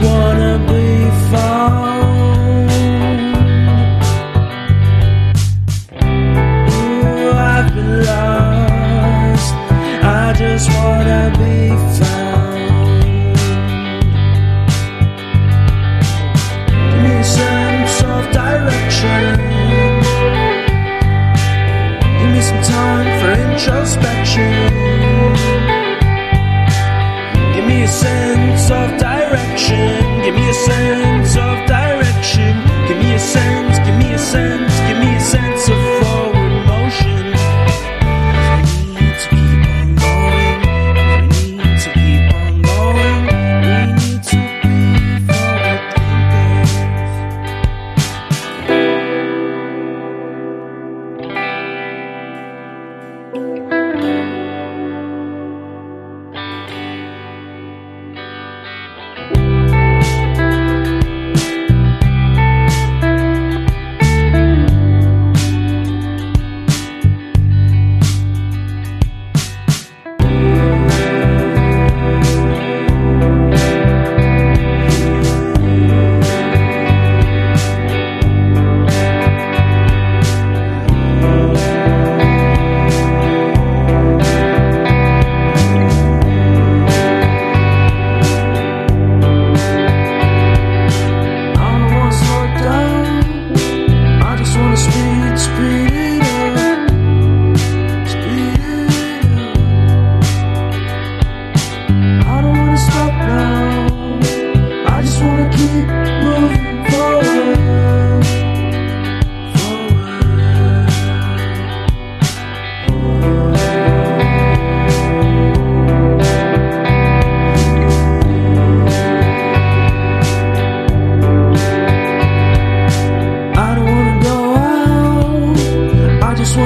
wanna be found. Ooh, I've been lost, I just wanna be found. Give me a sense of direction, give me some time for introspection. Give me a sense of direction, give me a sense of direction. Give me a sense, give me a sense, give me a sense of forward motion. We need to keep on going, we need to keep on going. We need to be forward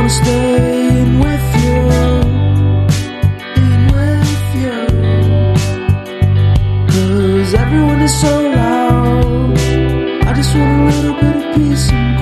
stay in with you, 'cause everyone is so loud. I just want a little bit of peace and